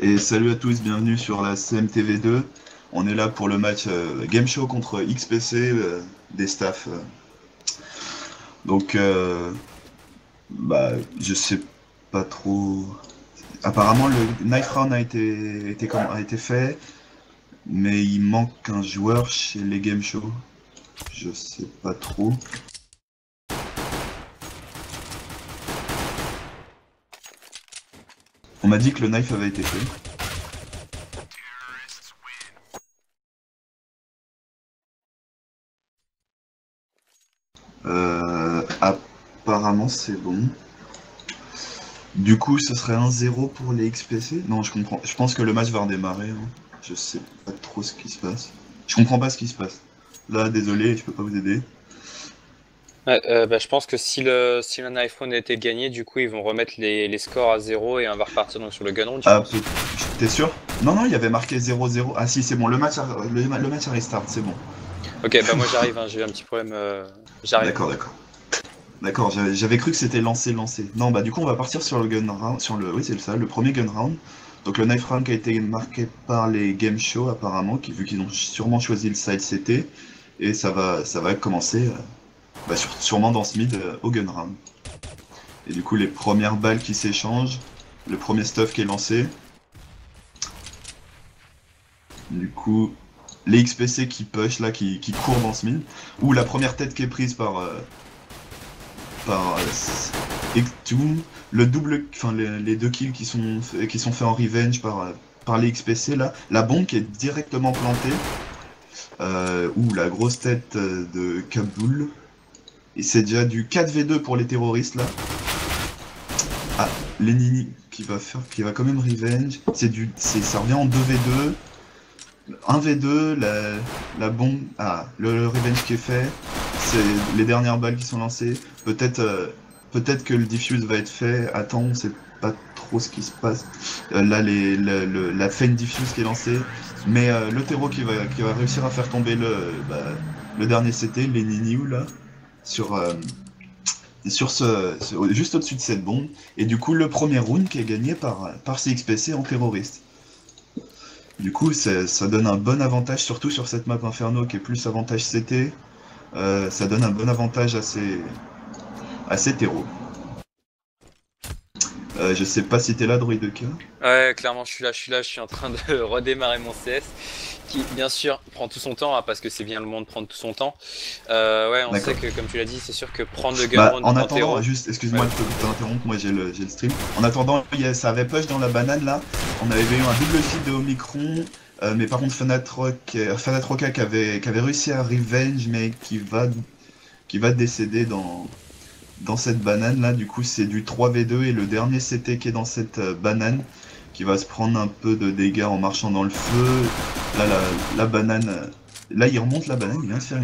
Et salut à tous, bienvenue sur la CMTV2. On est là pour le match Game Show contre XPC des staffs. Donc, je sais pas trop. Apparemment, le knife round a été fait, mais il manque un joueur chez les Game Show. Je sais pas trop. On m'a dit que le knife avait été fait. Apparemment, c'est bon. Du coup, ce serait 1-0 pour les XPC? Non, je comprends. Je pense que le match va redémarrer, hein. Je sais pas trop ce qui se passe. Je comprends pas ce qui se passe. Là, désolé, je peux pas vous aider. Ouais, je pense que si le iPhone a été gagné, du coup ils vont remettre les scores à 0 et on va repartir donc sur le gun round, je Ah, pense. t'es sûr? Non, non, il y avait marqué 0-0. Ah si, c'est bon, le match a restart, c'est bon. Ok, bah moi j'arrive, hein, j'ai eu un petit problème. J'arrive. D'accord, d'accord. D'accord, j'avais cru que c'était lancé. Non, bah du coup, on va partir sur le gun round, oui, c'est ça, le premier gun round. Donc le knife round qui a été marqué par les game show apparemment, vu qu'ils ont sûrement choisi le side CT, et ça va commencer sûrement dans ce mid au gun round. Et du coup, les premières balles qui s'échangent, le premier stuff qui est lancé. Du coup, les XPC qui push là, qui courent dans ce mid, ou la première tête qui est prise par Ektoon, le double, enfin les deux kills qui sont faits en revenge par les XPC là, la bombe qui est directement plantée, ou la grosse tête de Kaboul, et c'est déjà du 4v2 pour les terroristes là. Ah, Lenini qui va quand même revenge, ça revient en 2v2, 1v2, la bombe, le revenge qui est fait, c'est les dernières balles qui sont lancées, peut-être que le diffuse va être fait, attends, on sait pas trop ce qui se passe, là la feinte diffuse qui est lancée, mais le terreau qui va réussir à faire tomber le dernier CT, les Niniou là, sur, juste au-dessus de cette bombe, et du coup le premier round qui est gagné par CXPC en terroriste. Du coup, ça donne un bon avantage, surtout sur cette map Inferno qui est plus avantage CT. Ça donne un bon avantage à ces terreaux. Je sais pas si t'es là, Droid de K. Ouais, clairement je suis en train de redémarrer mon CS, qui bien sûr prend tout son temps, hein, parce que c'est bien le moment de prendre tout son temps. Ouais, on sait que comme tu l'as dit, c'est sûr que prendre le gun Bah, round en en attendant, terreau. juste, excuse-moi Ouais. de t'interrompre, moi j'ai le stream. En attendant, ça avait push dans la banane là. On avait eu un double feed de Omicron. Mais par contre, Fanatroka qui avait réussi à revenge, mais qui va décéder dans cette banane là. Du coup, c'est du 3v2 et le dernier CT qui est dans cette banane qui va se prendre un peu de dégâts en marchant dans le feu. Là, la banane. Là, il remonte la banane, il vient de faire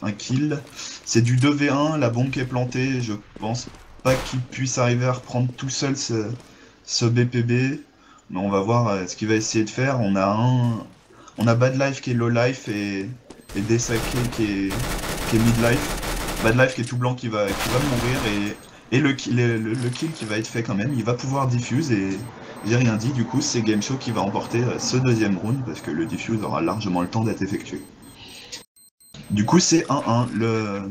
un kill. C'est du 2v1, la bombe qui est plantée. Je pense pas qu'il puisse arriver à reprendre tout seul ce BPB. Mais on va voir ce qu'il va essayer de faire. On a Bad Life qui est low life et Desake qui est mid life. Bad Life qui est tout blanc qui va mourir et le kill qui va être fait quand même. Il va pouvoir diffuse et j'ai rien dit. Du coup, c'est Game Show qui va emporter ce deuxième round parce que le diffuse aura largement le temps d'être effectué. Du coup, c'est 1-1.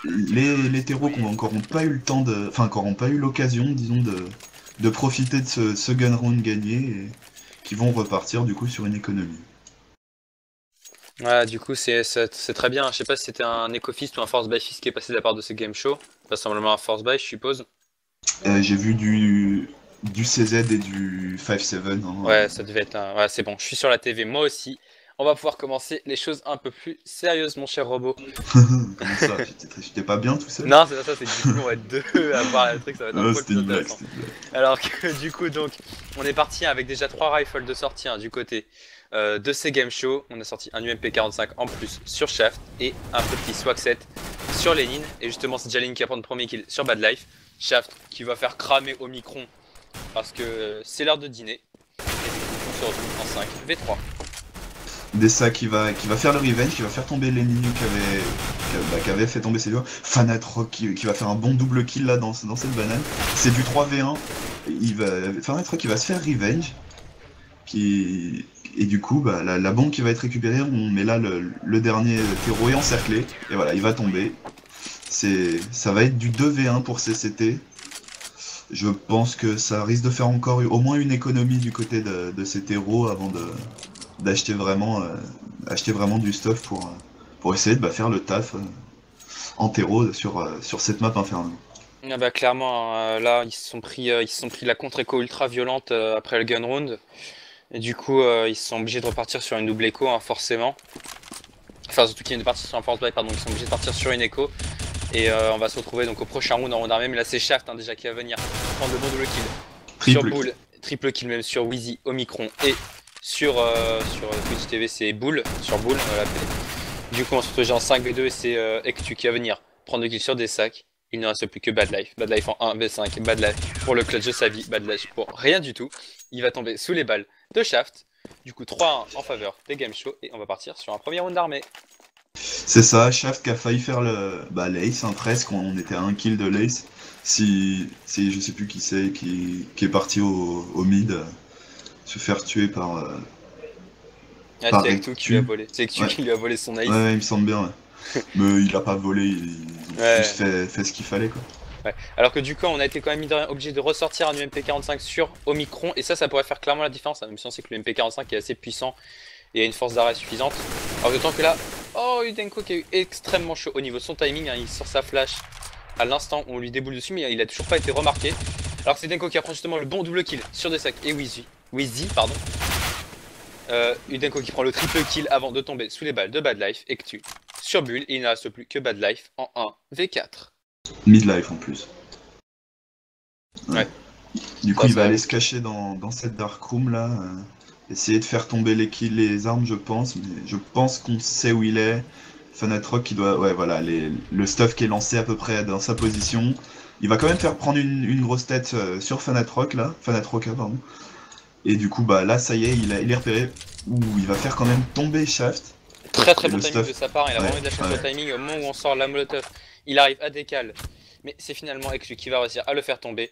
Les terreaux qui encore ont pas eu le temps de. Enfin, encore ont pas eu l'occasion, disons, de profiter de ce gun round gagné et qui vont repartir du coup sur une économie. Ouais, du coup c'est très bien. Je sais pas si c'était un Ecofist ou un Force by Fist qui est passé de la part de ce game show. Vraisemblablement un Force by, je suppose. J'ai vu du CZ et du 5-7. Hein. Ouais, ça devait être un... Ouais, c'est bon, je suis sur la TV, moi aussi. On va pouvoir commencer les choses un peu plus sérieuses, mon cher robot. Comment ça? J'étais pas bien tout seul? Non, c'est pas ça, c'est que du coup, on va être deux à voir le truc, ça va être un Non, poil c'était plus une blague, intéressant. c'était une blague. Alors que du coup, donc, on est parti avec déjà 3 rifles de sortie hein, du côté de ces game shows. On a sorti un UMP45 en plus sur Shaft et un petit Swag 7 sur Lénine. Et justement, c'est Jalin qui va prendre le premier kill sur Bad Life. Shaft qui va faire cramer Omicron parce que c'est l'heure de dîner. Et du coup, on se retrouve en 5v3. Dessa qui va faire le revenge, qui va faire tomber les Ninu qui avait fait tomber ses joueurs. Fanatrock qui va faire un bon double kill là dans cette banane. C'est du 3v1. Fanatrock qui va se faire revenge. Et du coup, bah, la bombe qui va être récupérée, on met là le dernier terreau est encerclé. Et voilà, il va tomber. Ça va être du 2v1 pour CCT. Je pense que ça risque de faire encore au moins une économie du côté de ces terreaux avant d'acheter vraiment, acheter vraiment du stuff pour essayer de faire le taf en terreau sur cette map infernale. Ah bah clairement, hein, là ils se sont pris la contre-écho ultra violente après le gun round. Et du coup ils sont obligés de repartir sur une double écho hein, forcément. Enfin surtout qu'ils viennent de partir sur un force buy pardon, ils sont obligés de partir sur une écho. Et on va se retrouver donc au prochain round en round armé, mais là c'est Shaft hein, déjà qui va venir prendre le bon double kill. Sur Bull, triple kill même sur Wheezy, Omicron et sur Twitch TV c'est Bull, sur Bull on va l'appeler. Du coup on se retrouve en 5v2 et c'est Ektu qui va venir prendre le kill sur des sacs. Il ne reste plus que Bad Life. Bad Life en 1v5, Bad Life pour le clutch de sa vie, Bad Life pour rien du tout. Il va tomber sous les balles de Shaft. Du coup 3-1 en faveur des Game Show et on va partir sur un premier round armé. C'est ça, Shaft qui a failli faire l'ace, hein, presque, on était à un kill de l'ace. Si je sais plus qui c'est, qui est parti au mid, se faire tuer par... Ah, c'est Ektu qui lui a volé, c'est Ektu qui lui a volé son ace. Ouais, il me semble bien, ouais. Mais il a pas volé, il a juste fait ce qu'il fallait, quoi. Ouais. Alors que du coup on a été quand même obligé de ressortir un UMP45 sur Omicron et ça pourrait faire clairement la différence, même si on sait que le MP45 est assez puissant et a une force d'arrêt suffisante. Alors d'autant que là, oh Udenko qui a eu extrêmement chaud au niveau de son timing, hein, il sort sa flash à l'instant où on lui déboule dessus mais il a toujours pas été remarqué. Alors que c'est Udenko qui apprend justement le bon double kill sur des sacs et Wheezy pardon. Udenko qui prend le triple kill avant de tomber sous les balles de Bad Life, Ektu sur Bull et il ne reste plus que Bad Life en 1v4. Midlife en plus. Ouais. Du coup, il va aller se cacher dans cette dark room là. Essayer de faire tomber les kills, les armes, je pense. Mais je pense qu'on sait où il est. Fanatrock qui doit. Ouais, voilà, le stuff qui est lancé à peu près dans sa position. Il va quand même faire prendre une grosse tête sur Fanatrock là. Fanatroca, pardon. Et du coup, bah là, ça y est, il est repéré. Ouh, il va faire quand même tomber Shaft. Très bon timing de sa part, il a vraiment eu de la chance sur le timing. Au moment où on sort la molotov, il arrive à décaler. Mais c'est finalement Ektu qui va réussir à le faire tomber.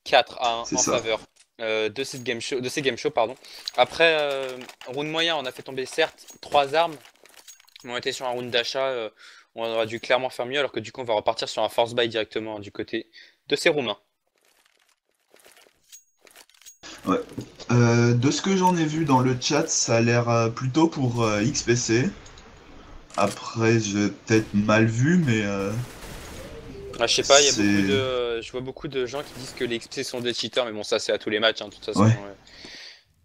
4-1 en faveur de ces game show. Pardon. Après, round moyen, on a fait tomber certes 3 armes. Mais on était sur un round d'achat, on aurait dû clairement faire mieux. Alors que du coup, on va repartir sur un force buy directement du côté de ces Roumains. Ouais. De ce que j'en ai vu dans le chat, ça a l'air plutôt pour XPC. Après, j'ai peut-être mal vu, mais... Ah, je sais pas, je vois beaucoup de gens qui disent que les XPC sont des cheaters, mais bon, ça c'est à tous les matchs, hein, de toute façon. Ouais.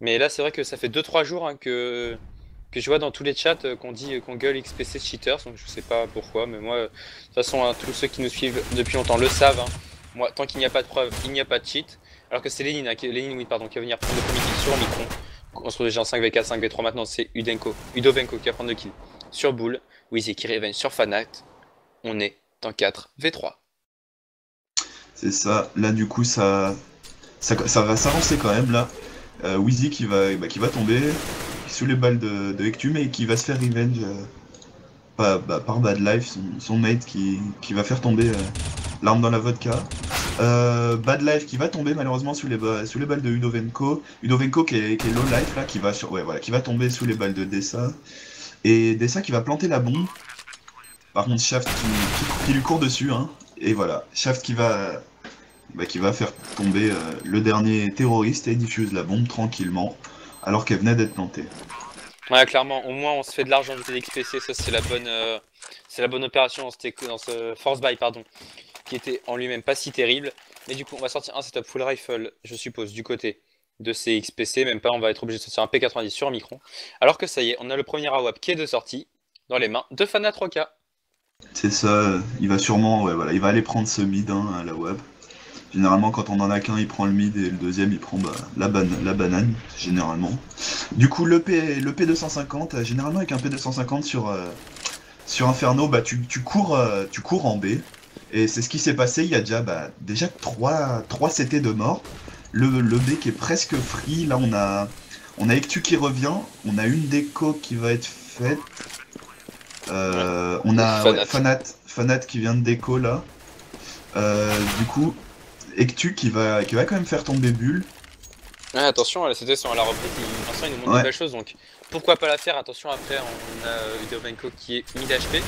Mais là, c'est vrai que ça fait 2-3 jours hein, que je vois dans tous les chats qu'on gueule XPC cheaters, donc je sais pas pourquoi, mais moi, de toute façon, hein, tous ceux qui nous suivent depuis longtemps le savent. Hein. Moi, tant qu'il n'y a pas de preuve, il n'y a pas de cheat. Alors que c'est Lénine, hein, qui va venir prendre le premier kill sur Omicron. On se retrouve déjà en 5v4, 5v3 maintenant, c'est Udovenko qui va prendre le kill sur Bull. Wheezy qui revient sur Fanat. On est en 4v3. C'est ça, là du coup ça va s'avancer quand même là. Wheezy qui va tomber sous les balles de Ektu mais qui va se faire revenge par Bad Life, son mate qui va faire tomber l'arme dans la vodka. Bad Life qui va tomber malheureusement sous les balles de Udovenko. Udovenko qui est low life là, qui va tomber sous les balles de Dessa. Et Dessa qui va planter la bombe. Par contre Shaft qui lui court dessus hein. Et voilà, Shaft qui va faire tomber le dernier terroriste et diffuse la bombe tranquillement alors qu'elle venait d'être plantée. Ouais, clairement, au moins on se fait de l'argent du TDXPC, ça c'est la bonne opération dans ce force buy pardon, qui était en lui-même pas si terrible. Mais du coup on va sortir un setup full rifle, je suppose, du côté de ces XPC, même pas, on va être obligé de sortir un P90 sur Omicron. Alors que ça y est, on a le premier AWAP qui est de sortie dans les mains de Fanatroca. C'est ça, il va sûrement, il va aller prendre ce mid hein, à la web. Généralement quand on en a qu'un il prend le mid et le deuxième il prend la banane, généralement. Du coup le P250, généralement avec un P250 sur Inferno, tu cours en B. Et c'est ce qui s'est passé, il y a déjà 3 CT de mort. Le B qui est presque free, là on a Ektu qui revient, on a une déco qui va être faite. On a Fanat qui vient de déco là. Du coup, Ektu qui va quand même faire tomber Bull. Ouais, attention, la situation à la reprise, l'instant il nous montre Ouais. des belles choses, donc pourquoi pas la faire. Attention, après on a Udovenko qui est 1000 HP,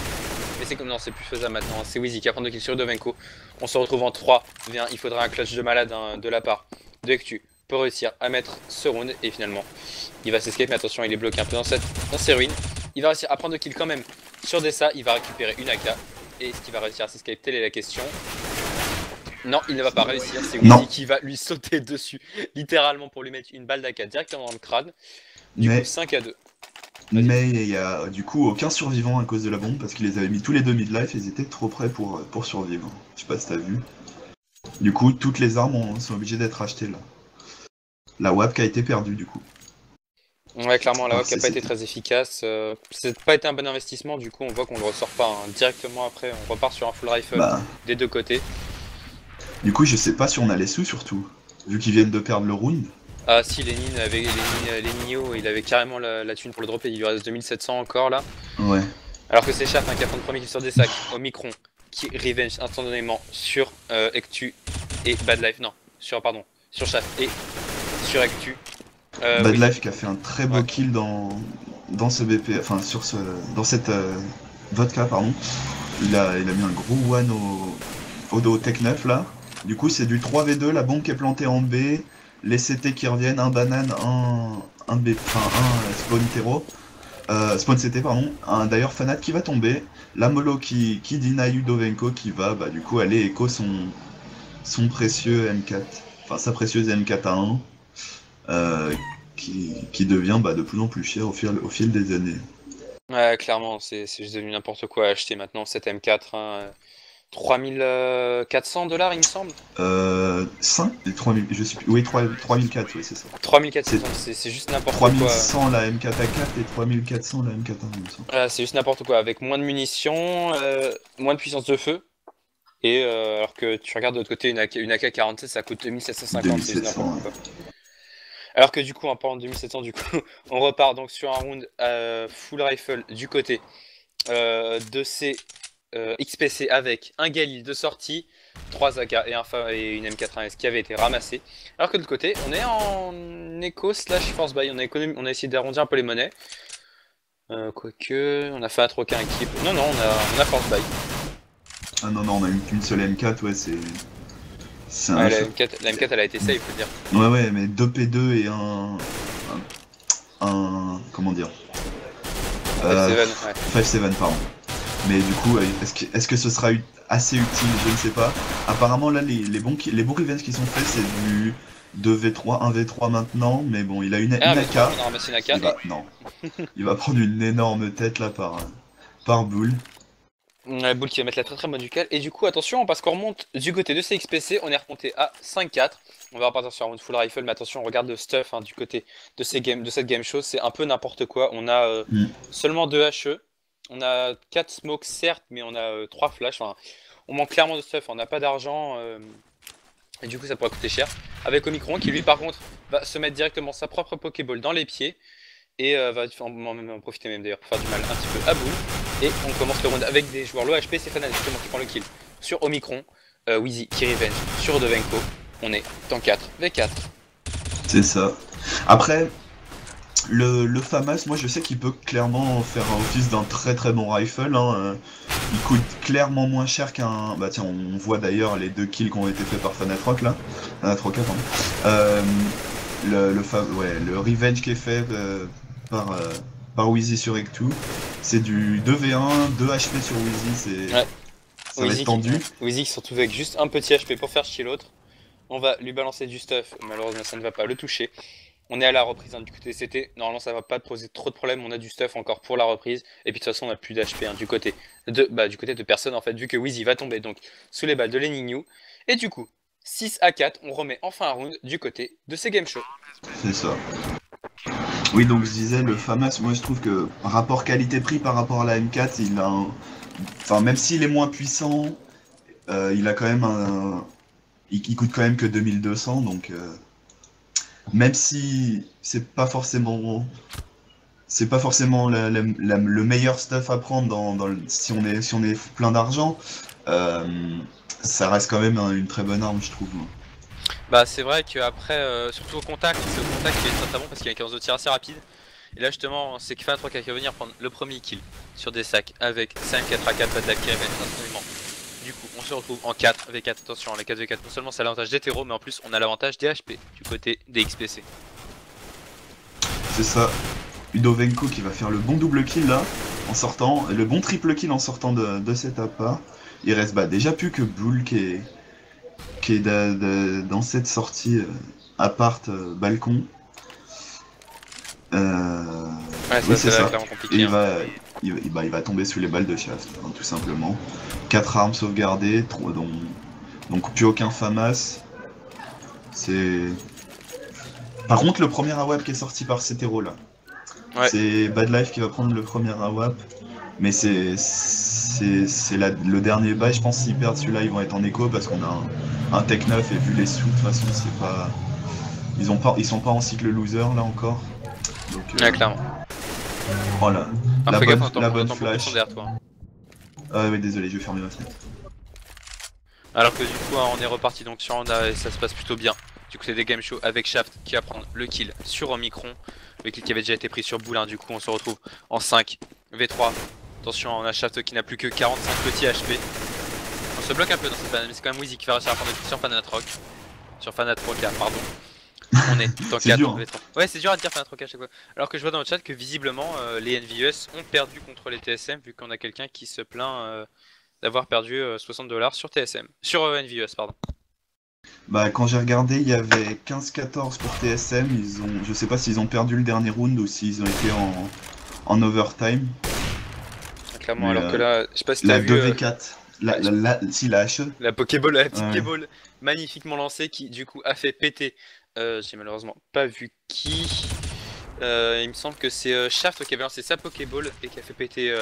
mais c'est comme non, c'est plus faisable maintenant, hein. C'est Wheezy qui va prendre 2 kills sur Udovenko. On se retrouve en 3v1, il faudra un clutch de malade hein, de la part de Ektu pour réussir à mettre ce round, et finalement il va s'escape, mais attention, il est bloqué un peu dans ses ruines. Il va réussir à prendre 2 kills quand même sur Dessa, il va récupérer une AK, et est-ce qu'il va réussir à s'escape? Telle est la question. Non, il ne va pas réussir, c'est Wheezy qui va lui sauter dessus, littéralement pour lui mettre une balle d'AK directement dans le crâne. Du coup, 5-2. Mais il y a du coup aucun survivant à cause de la bombe, parce qu'ils les avaient mis tous les deux mid-life et ils étaient trop près pour survivre. Je sais pas si t'as vu. Du coup, toutes les armes sont obligées d'être achetées là. La WAP qui a été perdue du coup. Ouais, clairement, la WAP qui n'a pas été très efficace. C'est pas été un bon investissement, du coup, on voit qu'on le ressort pas. Hein. Directement après, on repart sur un full rifle des deux côtés. Du coup, je sais pas si on a les sous surtout, vu qu'ils viennent de perdre le round. Ah si, Lénine avec Lénino, il avait carrément la thune pour le dropper, il lui reste 2700 encore là. Ouais. Alors que c'est Shaft hein, qui a pris le premier kill sur des sacs au Micron, qui revenge instantanément sur Ektu et Bad Life, non, sur Shaft et sur Ektu. Bad Life qui a fait un très beau kill dans ce BP, enfin dans cette vodka pardon. Il a mis un gros one au Tech 9 là. Du coup c'est du 3v2, la bombe qui est plantée en B, les CT qui reviennent, un banane, un B, enfin un spawn terreau. Spawn CT pardon, d'ailleurs Fanat qui va tomber, la Molo qui deny Udovenko qui va du coup aller écho son précieux M4, enfin sa précieuse M4A1 qui devient de plus en plus cher au fil des années. Ouais clairement c'est juste devenu n'importe quoi à acheter maintenant cette M4 hein. 3400 $ il me semble. 5 et 3000, je sais plus. Oui, 3004, oui, c'est ça. 3400, c'est juste n'importe quoi. 3100 la M4A4 et 3400 la M4A1, il me semble. C'est juste n'importe quoi, avec moins de munitions, moins de puissance de feu. Et alors que tu regardes de l'autre côté, une AK-47 ça coûte 2750, c'est juste n'importe quoi. Alors que du coup, en parlant de 2700, du coup, on repart donc sur un round full rifle du côté de ces XPC avec un Galil de sortie, 3 AK et une M4A1 qui avait été ramassée. Alors que de l'autre côté, on est en éco slash force buy, on a essayé d'arrondir un peu les monnaies. Quoique, on a fait un troquin équipe. Non, non, on a force buy. Ah non, non, on a eu qu'une seule M4, ouais, c'est. Ouais, la M4 elle a été safe, faut dire. Ouais, ouais, mais 2 P2 et comment dire 5-7, ouais. 5-7, pardon. Mais du coup, est-ce que ce sera assez utile? Je ne sais pas. Apparemment, là, les bons revenge qui sont faits, c'est du 2v3, 1v3 maintenant. Mais bon, il a une AK. On a ramassé une AK. Non. Il va prendre une énorme tête là par boule. La boule qui va mettre la très très bonne ducale. Et du coup, attention, parce qu'on remonte du côté de CXPC, on est remonté à 5-4. On va repartir sur un full rifle, mais attention, on regarde le stuff hein, du côté de cette game show. C'est un peu n'importe quoi. On a seulement 2 HE. On a 4 smokes certes, mais on a 3 flashs. Enfin, on manque clairement de stuff, on n'a pas d'argent. Et du coup, ça pourrait coûter cher. Avec Omicron qui, lui, par contre, va se mettre directement sa propre Pokéball dans les pieds. Et va en profiter même d'ailleurs pour faire du mal un petit peu à boule. Et on commence le round avec des joueurs low HP. C'est Fanat justement qui prend le kill sur Omicron. Wheezy qui revenge sur Udovenko. On est en 4v4. C'est ça. Après, le FAMAS, moi je sais qu'il peut clairement faire office d'un très très bon rifle. Hein. Il coûte clairement moins cher qu'un. Bah tiens, on voit d'ailleurs les 2 kills qui ont été faits par Fanatrock là. Fanatrock, pardon. Le revenge qui est fait par Wheezy sur Ektu, c'est du 2v1, 2 HP sur Wheezy, ouais. Ça va être tendu. Wheezy qui se retrouve avec juste un petit HP pour faire chier l'autre. On va lui balancer du stuff, malheureusement ça ne va pas le toucher. On est à la reprise hein, du côté CT, normalement ça va pas poser trop de problèmes, on a du stuff encore pour la reprise. Et puis de toute façon on a plus d'HP hein, du côté de personne en fait, vu que Wheezy va tomber donc sous les balles de Lenignou. Et du coup, 6-4, on remet enfin un round du côté de ces game shows. C'est ça. Oui, donc je disais, le FAMAS, moi je trouve que rapport qualité-prix par rapport à la M4, il a un... Enfin, même s'il est moins puissant, il a quand même il coûte quand même que 2200, donc... Même si c'est pas forcément le meilleur stuff à prendre si on est plein d'argent, ça reste quand même une très bonne arme, je trouve. Bah c'est vrai qu'après, surtout au contact, c'est au contact qui est très très bon parce qu'il y a une cadence de tir assez rapide. Et là justement, c'est que Fanatroc qui va venir prendre le premier kill sur des sacs avec 5 4 à 4 d'attaque qui révèle instantanément. Du coup, on se retrouve en 4v4, attention, les 4v4, non seulement c'est l'avantage des terreaux, mais en plus on a l'avantage des HP du côté des XPC. C'est ça. Udovenko qui va faire le bon double kill là, en sortant, le bon triple kill en sortant de cet appât. Il reste déjà plus que Bull qui est dans cette sortie appart balcon. Ouais, oui, c'est ça. clairement compliqué. Et il va tomber sous les balles de Shaft, hein, tout simplement. 4 armes sauvegardées, donc plus aucun FAMAS. C'est... Par contre, le premier AWAP qui est sorti par cet héros là. Ouais. C'est Bad Life qui va prendre le premier AWAP. Mais c'est le dernier bail, je pense s'ils perdent celui-là, ils vont être en écho parce qu'on a un tech 9 et vu les sous, de toute façon, c'est pas... Ils sont pas en cycle loser là encore. Donc, ouais, clairement. Voilà. La bonne flash. Derrière toi. Ah oui, désolé, je vais fermer ma fenêtre. Alors que du coup, on est reparti donc sur Honda et ça se passe plutôt bien. Du coup, c'est des game show avec Shaft qui va prendre le kill sur Omicron. Le kill qui avait déjà été pris sur Boulin. Du coup, on se retrouve en 5v3. Attention, on a Shaft qui n'a plus que 45 petits HP. On se bloque un peu dans cette banane, mais c'est quand même Wheezy qui va réussir à prendre le kill sur Fanatroc. Sur Fanatroc, pardon. On est tout en 4v3. Ouais, c'est dur à dire Fanatroc à chaque fois. Alors que je vois dans le chat que visiblement, les NVUS ont perdu contre les TSM, vu qu'on a quelqu'un qui se plaint d'avoir perdu 60$ sur TSM. Sur NVUS, pardon. Bah, quand j'ai regardé, il y avait 15-14 pour TSM. Je sais pas s'ils ont perdu le dernier round ou s'ils ont été en overtime. Clairement, mais alors que là, je sais pas si t'as vu... 2v4. La HE. La Pokéball, la petite Pokéball magnifiquement lancée qui du coup a fait péter. J'ai malheureusement pas vu qui. Il me semble que c'est Shaft qui avait lancé sa Pokéball et qui a fait péter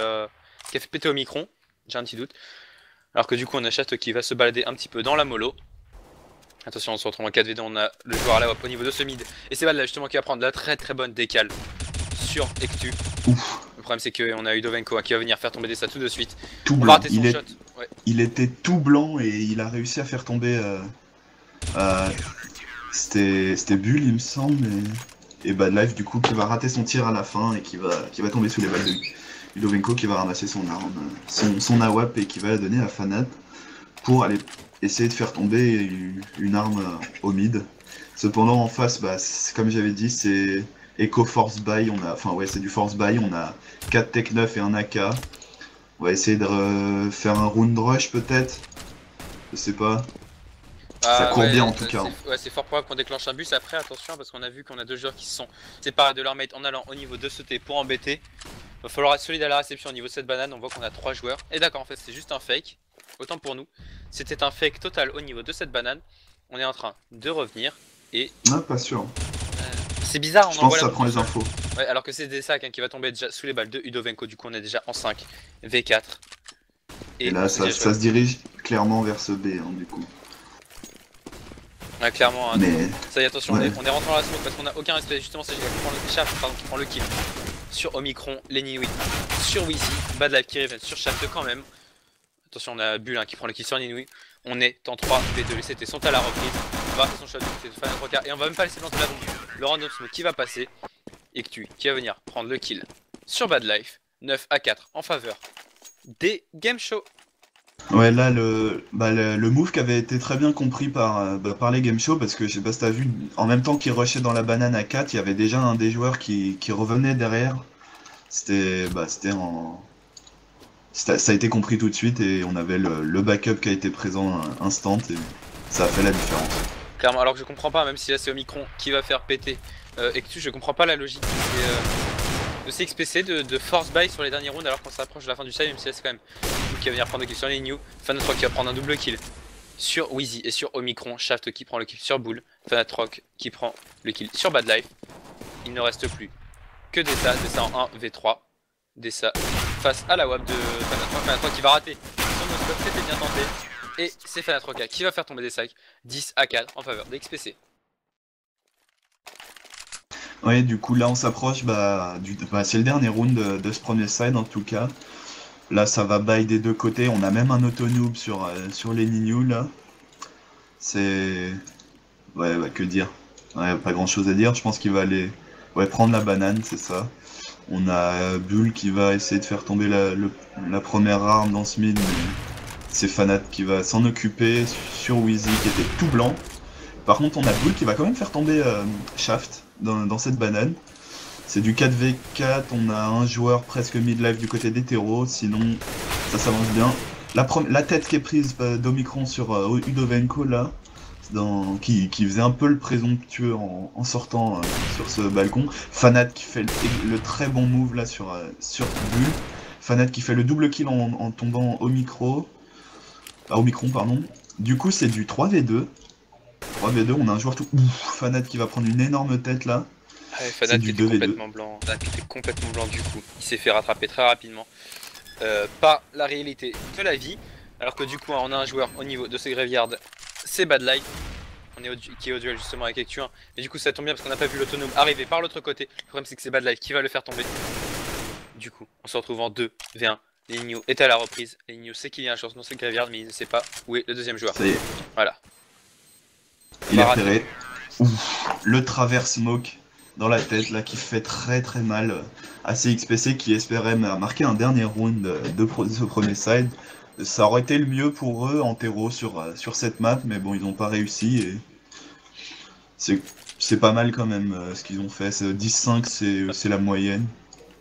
Omicron. J'ai un petit doute. Alors que du coup on a Shaft qui va se balader un petit peu dans la mollo. Attention, on se retrouve en 4v2, on a le joueur à la WAP au niveau de ce mid. Et c'est là justement qui va prendre la très bonne décale sur Ectu. Ouf. Le problème c'est qu'on a Udovenko qui va venir faire tomber des stats tout de suite. Tout blanc. Il était tout blanc et il a réussi à faire tomber... C'était Bull il me semble. Et Bad Life du coup qui va rater son tir à la fin et qui va tomber sous les balles de Udovenko qui va ramasser son arme, son AWAP et qui va la donner à Fanat pour aller essayer de faire tomber une arme au mid. Cependant en face, comme j'avais dit, c'est Echo Force Buy, c'est du Force Buy, on a 4 Tech 9 et un AK. On va essayer de faire un round rush peut-être, je sais pas. Ça court bien en tout cas. Ouais, c'est fort probable qu'on déclenche un bus après, attention parce qu'on a vu qu'on a deux joueurs qui se sont séparés de leur mate en allant au niveau de ce T pour embêter. Va falloir être solide à la réception au niveau de cette banane, on voit qu'on a 3 joueurs. Et d'accord, en fait c'est juste un fake, autant pour nous. C'était un fake total au niveau de cette banane. On est en train de revenir et... Ah, pas sûr. C'est bizarre, je pense que ça prend les infos. Ouais, alors que c'est des sacs qui va tomber déjà sous les balles de Udovenko, du coup on est déjà en 5, V4. Et là ça se dirige clairement vers ce B du coup. Ouais, clairement, mais... ça y est, attention, on est rentré dans la smoke parce qu'on a aucun respect. Justement, c'est Shaft qui prend le kill sur Omicron, Lenny Wheezy, sur Wheezy, Bad Life qui revient sur Shaft quand même. Attention, on a Bull qui prend le kill sur Lenny. On est en 3v2, les CT sont à la reprise. On va arrêter son shot du côté de Fanatroc et on va même pas laisser planter la bombe. Le random smoke qui va passer et que qui va venir prendre le kill sur Bad Life, 9 à 4 en faveur des Game Show. Ouais, là, le move qui avait été très bien compris par les game shows, parce que je sais pas si t'as vu, en même temps qu'il rushait dans la banane à 4, il y avait déjà un des joueurs qui revenait derrière. Ça a été compris tout de suite et on avait le backup qui a été présent instant et ça a fait la différence. Clairement, alors que je comprends pas, même si là c'est Omicron qui va faire péter Ectu, je comprends pas la logique de ces XPC de force buy sur les derniers rounds alors qu'on s'approche de la fin du side, même si là c'est quand même qui va venir prendre le kill sur les New, Fanatroc qui va prendre un double kill sur Wheezy et sur Omicron, Shaft qui prend le kill sur Bull, Fanatroc qui prend le kill sur Bad Life. Il ne reste plus que Dessa en 1v3, Dessa face à la WAP de Fanatroc qui va rater son no-scope, c'était bien tenté, et c'est Fanatroc qui va faire tomber des sacs, 10 à 4 en faveur des XPC. Ouais, du coup là on s'approche, c'est le dernier round de ce premier side en tout cas. Là ça va buy des deux côtés, on a même un auto-noob sur les Ninu là. Ouais, bah que dire. Ouais, pas grand chose à dire, je pense qu'il va aller ouais, prendre la banane, c'est ça. On a Bull qui va essayer de faire tomber la première arme dans ce mid, mais c'est Fanat qui va s'en occuper sur Wheezy qui était tout blanc. Par contre, on a Bull qui va quand même faire tomber Shaft dans cette banane. C'est du 4v4, on a un joueur presque mid-life du côté d'Hétéro, sinon ça s'avance bien. La tête qui est prise d'Omicron sur Udovenko là, qui faisait un peu le présomptueux en sortant sur ce balcon. Fanat qui fait le très bon move là sur Bull. Fanat qui fait le double kill en tombant au micron, pardon. Du coup c'est du 3v2. 3v2, on a un joueur tout... Ouf, Fanat qui va prendre une énorme tête là. Ouais, Fanat qui était complètement blanc. Fanat qui était complètement blanc du coup. Il s'est fait rattraper très rapidement. Pas la réalité de la vie. Alors que du coup on a un joueur au niveau de ses graveyards, c'est Bad Light. Qui est au duel justement avec Ectu1. Mais du coup ça tombe bien parce qu'on n'a pas vu l'autonome arriver par l'autre côté. Le problème c'est que c'est Bad Light qui va le faire tomber. Du coup on se retrouve en 2v1. Ligno est à la reprise. Ligno sait qu'il y a un chance dans ses graveyards mais il ne sait pas où est le deuxième joueur. Ça y est. Voilà. Il est repéré. Le travers smoke dans la tête là qui fait très très mal à CXPC qui espérait marquer un dernier round de ce premier side. Ça aurait été le mieux pour eux en terreau sur cette map, mais bon ils n'ont pas réussi et c'est pas mal quand même ce qu'ils ont fait. 10-5 c'est la moyenne.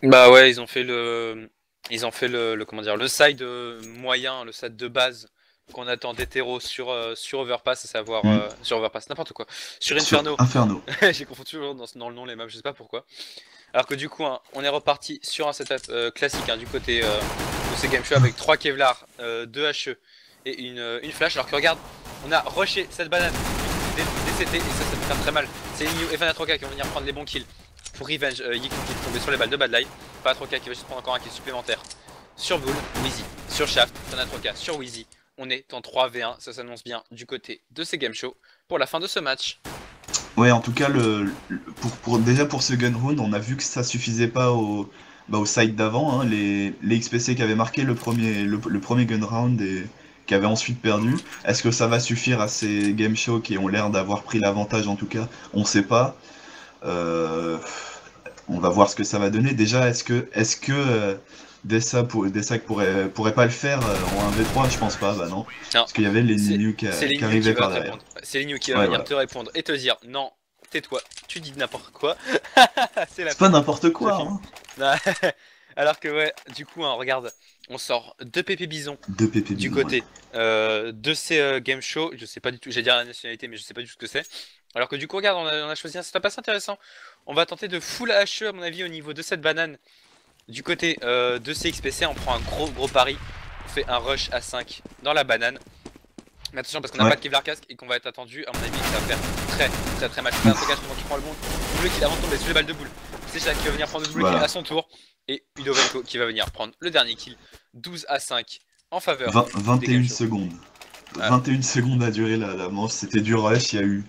Bah ouais, ils ont fait comment dire, le side moyen, le side de base qu'on attend d'hétéro sur Overpass, à savoir sur Overpass, n'importe quoi, sur Inferno. Inferno. J'ai confondu toujours dans le nom les maps, je sais pas pourquoi. Alors que du coup, hein, on est reparti sur un setup classique du côté de ces game show avec 3 Kevlar, 2 HE et une flash. Alors que regarde, on a rushé cette banane DCT et ça peut faire très mal. C'est Ligno et Fanatroka qui vont venir prendre les bons kills pour Revenge. Yiku qui est tombé sur les balles de Bad Light. Fanatroka qui va juste prendre encore un kill supplémentaire sur Bull, Wheezy, sur Shaft, Fanatroka sur Wheezy. On est en 3v1, ça s'annonce bien du côté de ces game show pour la fin de ce match. Ouais, en tout cas, déjà pour ce gun round, on a vu que ça suffisait pas au side d'avant. Hein, les XPC qui avaient marqué le premier gun round et qui avaient ensuite perdu. Est-ce que ça va suffire à ces game shows qui ont l'air d'avoir pris l'avantage en tout cas? On sait pas. On va voir ce que ça va donner. Déjà, est-ce que Dessa pourrait pas le faire en 1v3? Je pense pas, bah non. Parce qu'il y avait les Ligno qui arrivaient par derrière. C'est Ligno qui va venir te répondre et te dire non, tais-toi, tu dis n'importe quoi. C'est pas n'importe quoi. Hein. Alors que ouais, du coup, hein, regarde, on sort 2 PP Bison du côté de ces game shows. Je sais pas du tout, j'allais dire la nationalité, mais je sais pas du tout ce que c'est. Alors que du coup, regarde, on a choisi un setup assez intéressant. On va tenter de full HE à mon avis au niveau de cette banane. Du côté de CXPC, on prend un gros pari. On fait un rush à 5 dans la banane. Mais attention parce qu'on n'a pas de Kevlar casque et qu'on va être attendu. À mon avis, ça va faire très mal. C'est un truc qui prend le bon. Double kill avant de tomber sur les balles de boule. C'est Shaq qui va venir prendre le double kill à son tour. Et Udovenko qui va venir prendre le dernier kill. 12-5 en faveur. 21 secondes. 21 secondes a duré la manche. C'était du rush. Il y a eu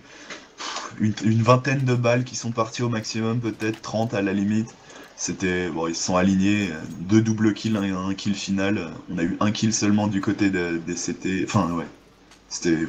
une vingtaine de balles qui sont parties au maximum, peut-être 30 à la limite. C'était bon, ils se sont alignés, 2 double kills et un kill final. On a eu un kill seulement du côté des CT. Enfin ouais, c'était, je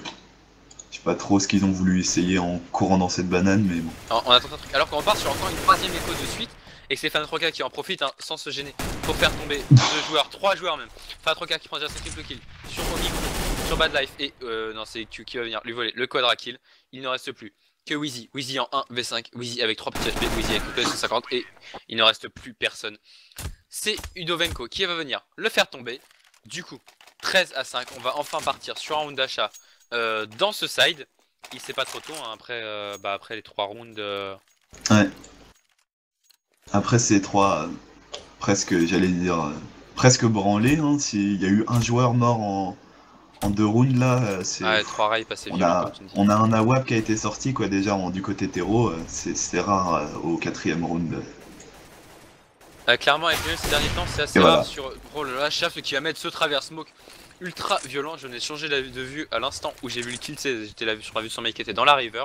sais pas trop ce qu'ils ont voulu essayer en courant dans cette banane, mais bon. On attend un truc. Alors qu'on repart sur encore une 3ème écho de suite et que c'est Fanatroka qui en profite hein, sans se gêner pour faire tomber 2 joueurs, 3 joueurs même. Fanatroka qui prend déjà son triple kill sur Omicron, sur Bad Life et non c'est Q qui va venir lui voler le quadra kill. Il ne reste plus que Wheezy. Wheezy en 1v5, Wheezy avec 3 petits HP, Wheezy avec le PS50 et il ne reste plus personne. C'est Udovenko qui va venir le faire tomber. Du coup, 13-5, on va enfin partir sur un round d'achat dans ce side. Il c'est pas trop tôt hein, après les 3 rounds. Ouais. Après ces 3, presque, j'allais dire, presque branlés. Hein, il y a eu un joueur mort en 2 rounds là, c'est. Ouais, 3 rails passés on a un AWAP qui a été sorti quoi déjà du côté terreau, c'est rare au 4ème round. Clairement avec lui ces derniers temps c'est assez rare sur la Shaft qui va mettre ce travers smoke ultra violent. Je n'ai changé de vue à l'instant où j'ai vu le kill, j'étais sur la vue sur mec qui était dans la river.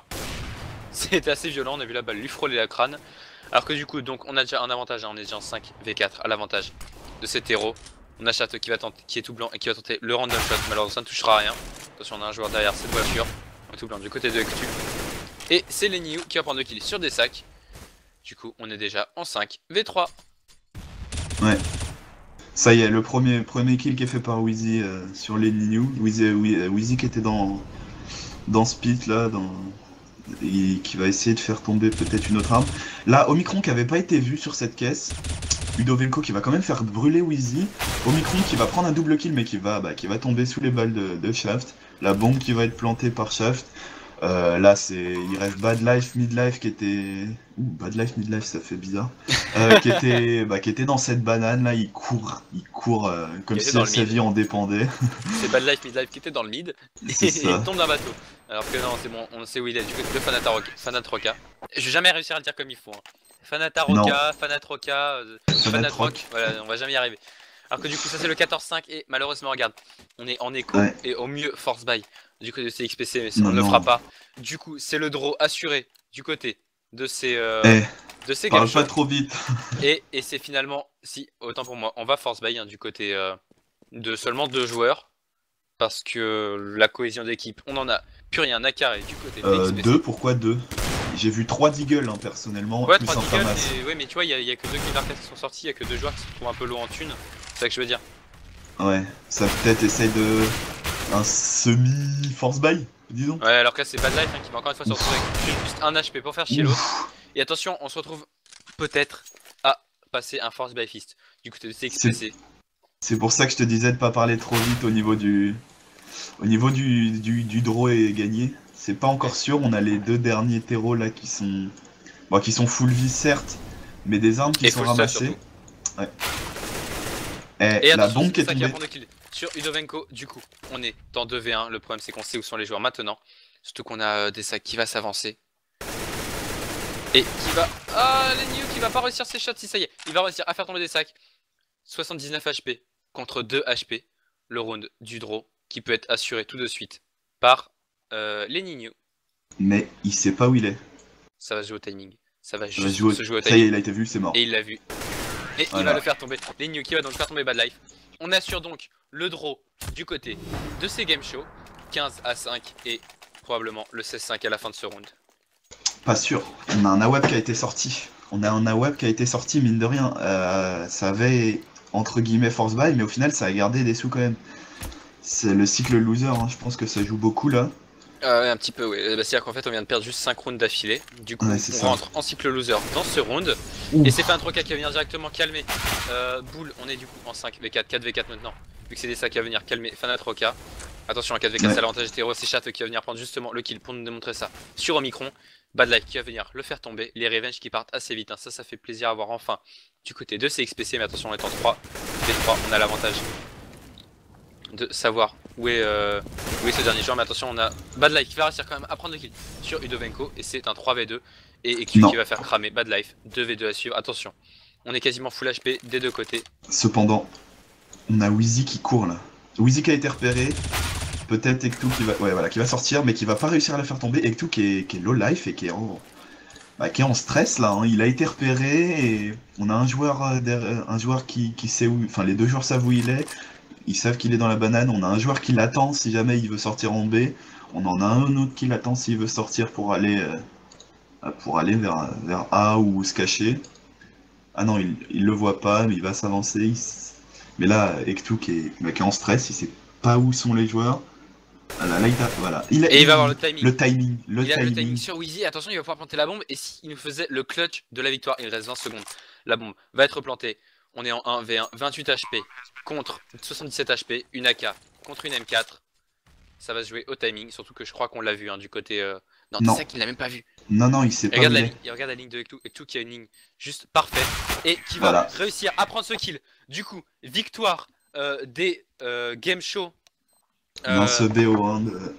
C'était assez violent, on a vu la balle lui frôler la crâne. Alors que du coup donc on a déjà un avantage, hein, on est déjà en 5v4 à l'avantage de cet héros. On a Chat qui est tout blanc et qui va tenter le random shot. Malheureusement ça ne touchera à rien. Attention on a un joueur derrière cette voiture. Tout blanc du côté de Ectu. Et c'est Lenny qui va prendre 2 kills sur des sacs. Du coup, on est déjà en 5v3. Ouais. Ça y est, le premier kill qui est fait par Wheezy sur les Ninu. Wheezy qui était dans ce pit là, et qui va essayer de faire tomber peut-être une autre arme. Là, Omicron qui avait pas été vu sur cette caisse. Udovenko qui va quand même faire brûler Wheezy. Omicron qui va prendre un double kill mais qui va tomber sous les balles de Shaft. La bombe qui va être plantée par Shaft. Là, il reste Bad Life, Midlife qui était... Bad Life, Midlife, ça fait bizarre. qui était dans cette banane là, il court comme si sa vie en dépendait. C'est Bad Life, Midlife qui était dans le mid, et il tombe d'un bateau. Alors que non, c'est bon, on sait où il est, du côté de Fanatroka. Je vais jamais réussir à le dire comme il faut. Hein. Fanatroka, Fanatrock, voilà, on va jamais y arriver. Alors que du coup, ça c'est le 14-5, et malheureusement, regarde, on est en écho, et au mieux force buy du côté de CXPC, mais on ne le fera pas. Du coup, c'est le draw assuré du côté de ces parle pas trop vite. et c'est finalement, si, autant pour moi, on va force buy hein, du côté de seulement 2 joueurs. Parce que la cohésion d'équipe, on en a plus rien à carrer du côté de CXPC. 2, pourquoi 2? J'ai vu 3 Deagle hein, personnellement. Ouais, plus 3 Deagle, ouais, mais tu vois, il y a que 2 qui sont sortis, il y a que 2 joueurs qui se trouvent un peu low en thune. C'est ça que je veux dire. Ouais, ça peut-être essaye de... un semi-force buy, disons. Ouais, alors que là c'est Bad Life hein, qui va encore une fois se retrouver avec juste 1 HP pour faire chier l'autre. Et attention, on se retrouve peut-être à passer un force buy fist du côté de CXPC. C'est pour ça que je te disais de pas parler trop vite au niveau du draw et gagné. C'est pas encore sûr, on a les 2 derniers terreaux là qui sont full vie certes, mais des armes qui sont ramassées. Ouais. Et la bombe qui est tombée. Sur Udovenko, du coup, on est dans 2v1. Le problème c'est qu'on sait où sont les joueurs maintenant. Surtout qu'on a des sacs qui va s'avancer. Et qui va... Ah, Lenny qui va pas réussir ses shots si ça y est. Il va réussir à faire tomber des sacs. 79 HP contre 2 HP. Le round du draw qui peut être assuré tout de suite par Lenny. Mais il sait pas où il est. Ça va se jouer au timing. Ça va juste se jouer au timing. Ça y est, il a été vu, c'est mort. Et il l'a vu. Et voilà. Il va le faire tomber. Lenny qui va donc faire tomber Bad Life. On assure donc le draw du côté de ces game shows. 15-5 et probablement le 16-5 à la fin de ce round. Pas sûr. On a un AWAP qui a été sorti. Mine de rien. Ça avait entre guillemets force buy, mais au final ça a gardé des sous quand même. C'est le cycle loser, hein. Je pense que ça joue beaucoup là. Un petit peu, oui. C'est-à-dire qu'en fait on vient de perdre juste 5 rounds d'affilée. Du coup on rentre en cycle loser dans ce round. Ouf. Et c'est Fanatroka qui va venir directement calmer Bull. On est du coup en 5v4, 4v4 maintenant. Vu que c'est des sacs qui va venir calmer Fanatroka. Attention, à 4v4 c'est l'avantage hétéro, c'est Chat qui va venir prendre justement le kill pour nous démontrer ça. Sur Omicron, Bad Life qui va venir le faire tomber. Les Revenge qui partent assez vite, hein. Ça fait plaisir à voir enfin du côté de CXPC. Mais attention, on est en 3v3, on a l'avantage de savoir où est ce dernier joueur. Mais attention, on a Bad Life qui va réussir quand même à prendre le kill sur Udovenko. Et c'est un 3v2. Et Ektu qui va faire cramer Bad Life. 2v2 à suivre. Attention, on est quasiment full HP des deux côtés. Cependant, on a Wheezy qui court là. Wheezy qui a été repéré. Peut-être Ektu qui va sortir, mais qui va pas réussir à la faire tomber. Ektu qui est low life et qui est en stress là. Hein. Il a été repéré et on a un joueur qui sait où. Enfin, les 2 joueurs savent où il est. Ils savent qu'il est dans la banane. On a un joueur qui l'attend si jamais il veut sortir en B. On en a un autre qui l'attend s'il veut sortir pour aller vers A ou se cacher. Ah non, il le voit pas, mais il va s'avancer. Mais là, Ektu qui est en stress, il sait pas où sont les joueurs. Voilà. Il va avoir le timing. Le timing sur Wheezy. Attention, il va pouvoir planter la bombe. Et s'il nous faisait le clutch de la victoire, il reste 20 secondes. La bombe va être plantée. On est en 1v1, 28 HP contre 77 HP, une AK contre une M4. Ça va se jouer au timing, surtout que je crois qu'on l'a vu hein, du côté... Non, c'est ça qu'il l'a même pas vu. Non, il sait pas. Il regarde la ligne de Ektu qui a une ligne juste parfaite et qui va réussir à prendre ce kill. Du coup, victoire des game show. Dans ce BO1